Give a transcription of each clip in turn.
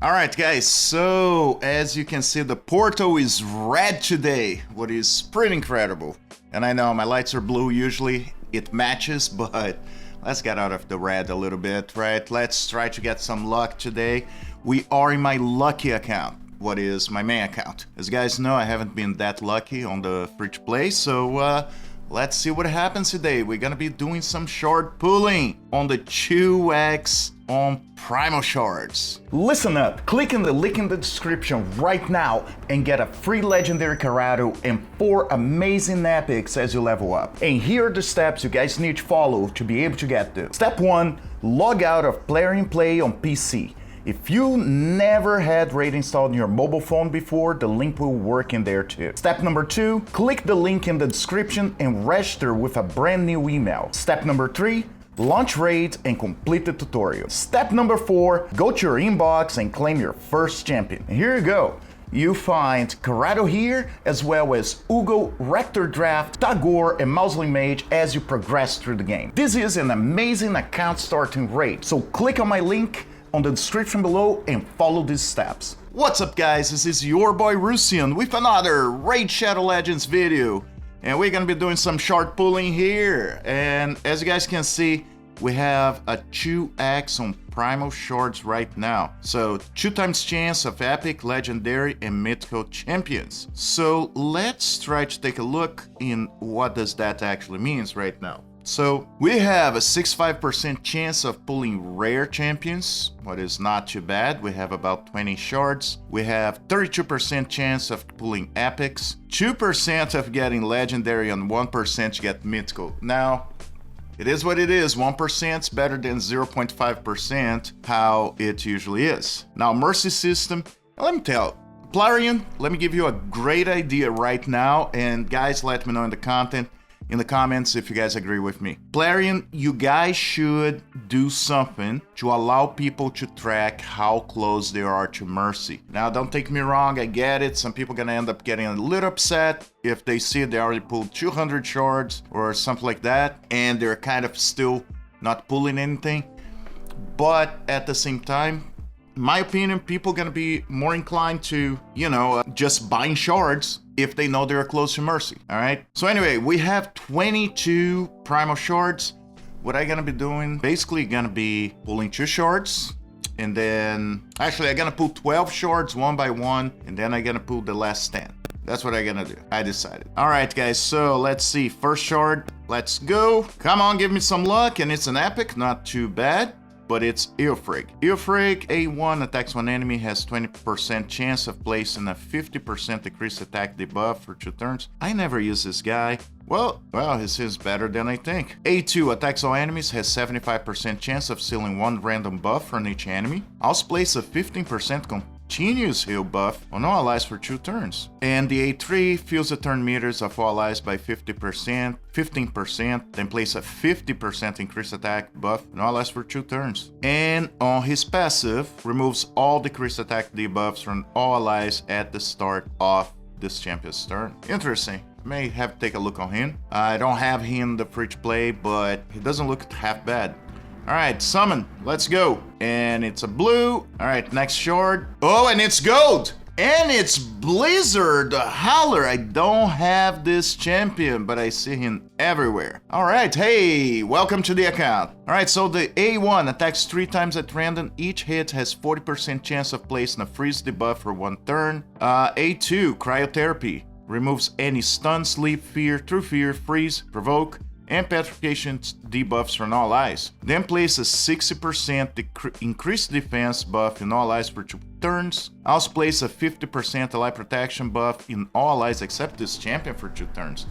Alright guys, so as you can see the portal is red today, what is pretty incredible. And I know my lights are blue usually, it matches, but let's get out of the red a little bit, right? Let's try to get some luck today. We are in my lucky account, what is my main account. As you guys know, I haven't been that lucky on the free to play, so let's see what happens today. We're gonna be doing some shard pulling on the 2x on Primal Shards. Listen up, click in the link in the description right now and get a free legendary Karato and 4 amazing epics as you level up. And here are the steps you guys need to follow to be able to get those. Step 1, log out of Player in Play on PC. If you never had Raid installed on your mobile phone before, the link will work in there too. Step number 2, click the link in the description and register with a brand new email. Step number 3, launch Raid and complete the tutorial. Step number 4, go to your inbox and claim your first champion. And here you go. You find Karato here, as well as Uugo, Rector Drath, Tagoar, and Mausoleum Mage as you progress through the game. This is an amazing account starting Raid, so click on my link on the description below and follow these steps. What's up guys, this is your boy Russian with another Raid Shadow Legends video. And we're gonna be doing some shard pulling here. And as you guys can see, we have a 2x on Primal Shards right now. So 2 times chance of epic, legendary, and mythical champions. So let's try to take a look in what does that actually means right now. So we have a 65% chance of pulling rare champions, what is not too bad. We have about 20 shards. We have 32% chance of pulling epics, 2% of getting legendary, and 1% to get mythical. Now, it is what it is. 1% is better than 0.5%, how it usually is. Now, mercy system, let me tell you, Plarian, let me give you a great idea right now, and guys, let me know in the comments if you guys agree with me. Plarian, you guys should do something to allow people to track how close they are to mercy. Now, don't take me wrong, I get it. Some people gonna end up getting a little upset if they see they already pulled 200 shards or something like that, and they're kind of still not pulling anything. But at the same time, in my opinion, people gonna be more inclined to, just buying shards if they know they're close to mercy, all right? So anyway, we have 22 Primal Shards. What I'm gonna be doing, basically gonna be pulling 2 shards, and then, actually I'm gonna pull 12 shards one by one, and then I'm gonna pull the last 10. That's what I'm gonna do, I decided. All right guys, so let's see, first shard, let's go. Come on, give me some luck, and it's an epic, not too bad. But it's Eofrig. Eofrig A1 attacks one enemy, has 20% chance of placing a 50% decreased attack debuff for 2 turns. I never use this guy. Well, he seems better than I think. A2 attacks all enemies, has 75% chance of sealing 1 random buff from each enemy. Also place a 15% continuous heal buff on all allies for 2 turns. And the A3 fills the turn meters of all allies by 15%, then place a 50% increased attack buff on all allies for 2 turns. And on his passive, removes all decreased attack debuffs from all allies at the start of this champion's turn. Interesting. May have to take a look on him. I don't have him in the free to play, but he doesn't look half bad. All right, summon, let's go. And it's a blue. All right, next shard. Oh, and it's gold. And it's Blizzard, the Howler. I don't have this champion, but I see him everywhere. All right, hey, welcome to the account. All right, so the A1 attacks 3 times at random. Each hit has 40% chance of placing a freeze debuff for 1 turn. A2, Cryotherapy. Removes any stun, sleep, fear, true fear, freeze, provoke, and petrification debuffs from all allies. Then place a 60% increased defense buff in all allies for 2 turns. Also place a 50% ally protection buff in all allies except this champion for 2 turns.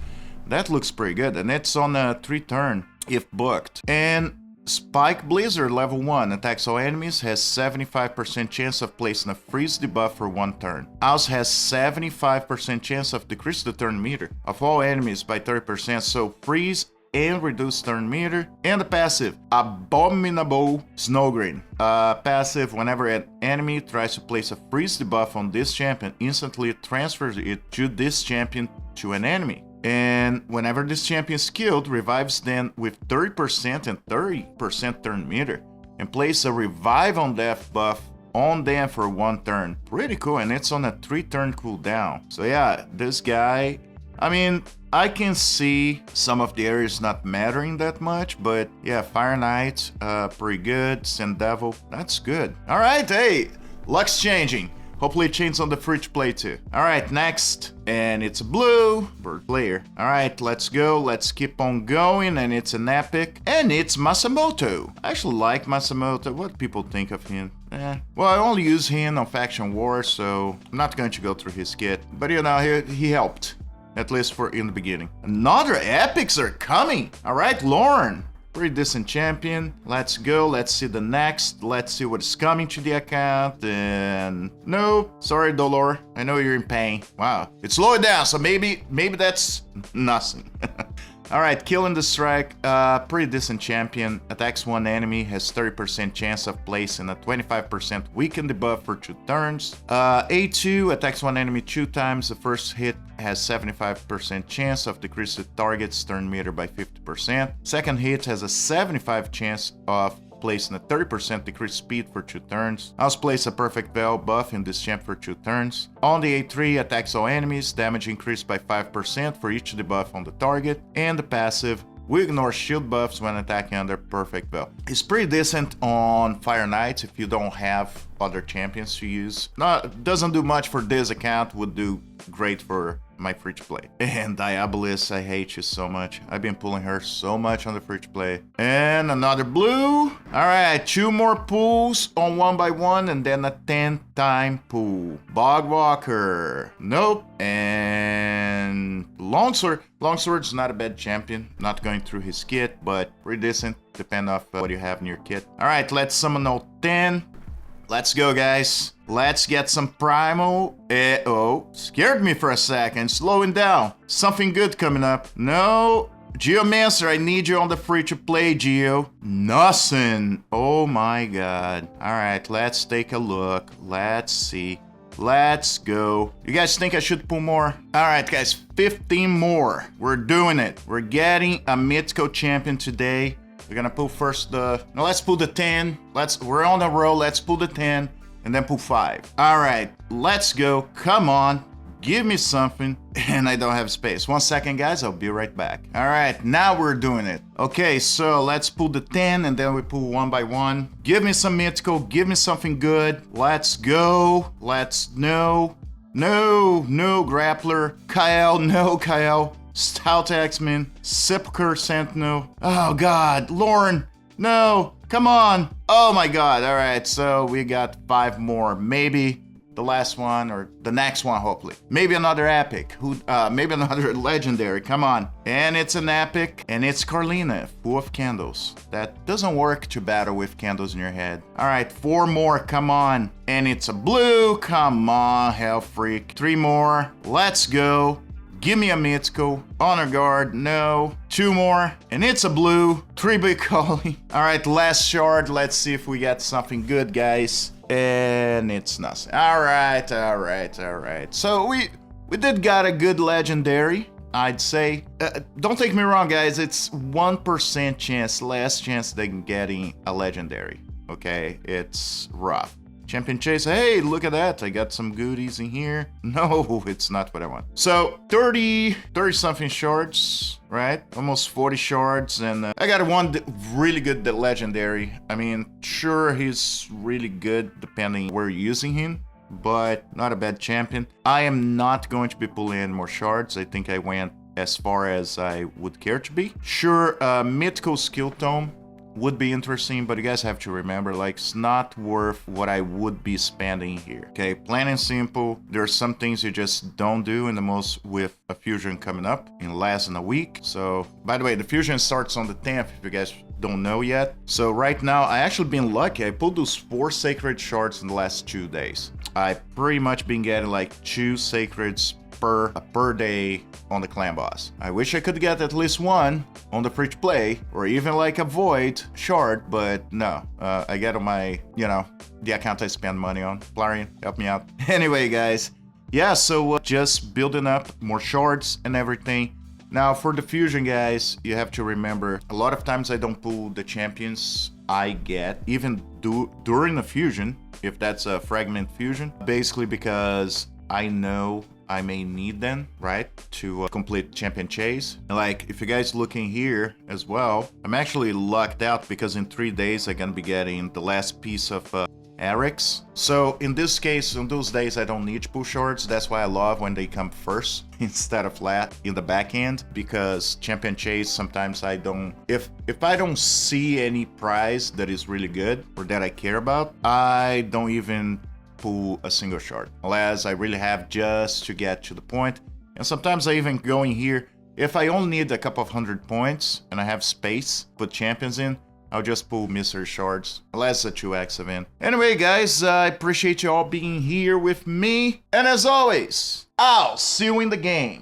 That looks pretty good, and it's on a 3 turn if booked. And Spike Blizzard level 1 attacks all enemies, has 75% chance of placing a freeze debuff for 1 turn. Also has 75% chance of decrease the turn meter of all enemies by 30%, so freeze and reduce turn meter. And the passive, Abominable Snowgreen. Passive, whenever an enemy tries to place a freeze debuff on this champion, instantly transfers it to this champion to an enemy. And whenever this champion is killed, revives them with 30% and 30% turn meter. And place a revive on death buff on them for 1 turn. Pretty cool, and it's on a 3-turn cooldown. So yeah, this guy, I mean, I can see some of the areas not mattering that much, but yeah, Fire Knight, pretty good. Sand Devil, that's good. All right, hey, luck's changing. Hopefully it changes on the free to play too. All right, next, and it's a blue bird player. All right, let's go. Let's keep on going, and it's an epic, and it's Masamoto. I actually like Masamoto. What do people think of him? Well, I only use him on Faction War, so I'm not going to go through his kit. But you know, he helped. At least for in the beginning. Another epics are coming. All right, Lauren. Pretty decent champion. Let's go. Let's see the next. Let's see what's coming to the account. And no, sorry, Dolor. I know you're in pain. Wow, it's slowed down. So maybe that's nothing. All right, Killing the Strike, pretty decent champion. Attacks one enemy, has 30% chance of placing a 25% weaken debuff for 2 turns. A2 attacks one enemy 2 times. The first hit has 75% chance of decrease the target's turn meter by 50%. Second hit has a 75% chance of placing a 30% decreased speed for 2 turns. Also place a Perfect Veil buff in this champ for 2 turns. On the A3, attacks all enemies, damage increased by 5% for each debuff on the target. And the passive, we ignore shield buffs when attacking under Perfect Veil. It's pretty decent on Fire Knights if you don't have other champions to use. Doesn't do much for this account, would do great for my free to play. And Diabolus, I hate you so much. I've been pulling her so much on the free to play. And another blue. All right, 2 more pulls on 1x1 and then a 10-time pull. Bogwalker, nope. And Longsword. Longsword's not a bad champion. Not going through his kit, but pretty decent, depending on what you have in your kit. All right, let's summon all 10. Let's go, guys. Let's get some Primal. Oh, scared me for a second. Slowing down. Something good coming up. No. Geomancer, I need you on the free to play, Geo. Nothing. Oh my god. All right, let's take a look. Let's see. Let's go. You guys think I should pull more? All right, guys, 15 more. We're doing it. We're getting a Mythical champion today. We're gonna pull first let's pull the 10. We're on a roll. Let's pull the 10 and then pull 5. All right, let's go. Come on, give me something. And I don't have space. 1 second, guys. I'll be right back. All right, now we're doing it. Okay, so let's pull the 10 and then we pull 1x1. Give me some Mythical. Give me something good. Let's go. No, Grappler. Kyle, no, Kyle. Stout X-Men, Sepulchre Sentinel. Oh god, Lauren, no, come on. Oh my god, all right, so we got 5 more. Maybe the last one or the next one, hopefully. Maybe another epic, maybe another legendary, come on. And it's an epic, and it's Carlina, full of candles. That doesn't work to battle with candles in your head. All right, 4 more, come on. And it's a blue, come on, Hell Freak. 3 more, let's go. Give me a Mythical. Honor Guard, no. 2 more, and it's a blue. 3 big calling. All right, last shard. Let's see if we got something good, guys. And it's nothing. All right. So we did got a good legendary, I'd say. Don't take me wrong, guys. It's 1% chance, last chance they can getting a legendary. Okay, it's rough. Champion Chase, hey, look at that. I got some goodies in here. No, it's not what I want. So 30 something shards, right? Almost 40 shards. And I got one really good legendary. I mean, sure, he's really good depending where you're using him, but not a bad champion. I am not going to be pulling any more shards. I think I went as far as I would care to be. Sure, Mythical Skill Tome would be interesting, but you guys have to remember, like, it's not worth what I would be spending here. Okay, plain and simple. There are some things you just don't do, and the most with a fusion coming up in less than a week. So, by the way, the fusion starts on the 10th, if you guys don't know yet. So right now, I actually been lucky. I pulled those 4 sacred shards in the last 2 days. I pretty much been getting like 2 sacreds per day on the clan boss. I wish I could get at least 1 on the free to play, or even like a void shard, but no. I get on my, the account I spend money on. Plarian, help me out. Anyway, guys, yeah, so just building up more shards and everything. Now for the fusion, guys, you have to remember, a lot of times I don't pull the champions I get, even during a fusion, if that's a fragment fusion, basically because I know I may need them, right, to complete champion chase. And like, if you guys looking here as well, I'm actually locked out because in 3 days I'm gonna be getting the last piece of Eric's. So in this case, on those days I don't need pull shards. That's why I love when they come first instead of flat in the back end, because champion chase sometimes I don't, if I don't see any prize that is really good or that I care about, I don't even pull a single shard unless I really have just to get to the point. And sometimes I even go in here, if I only need a couple of 100 points and I have space, put champions in, I'll just pull mystery shards, unless it's a 2x event. Anyway, guys, I appreciate you all being here with me. And as always, I'll see you in the game.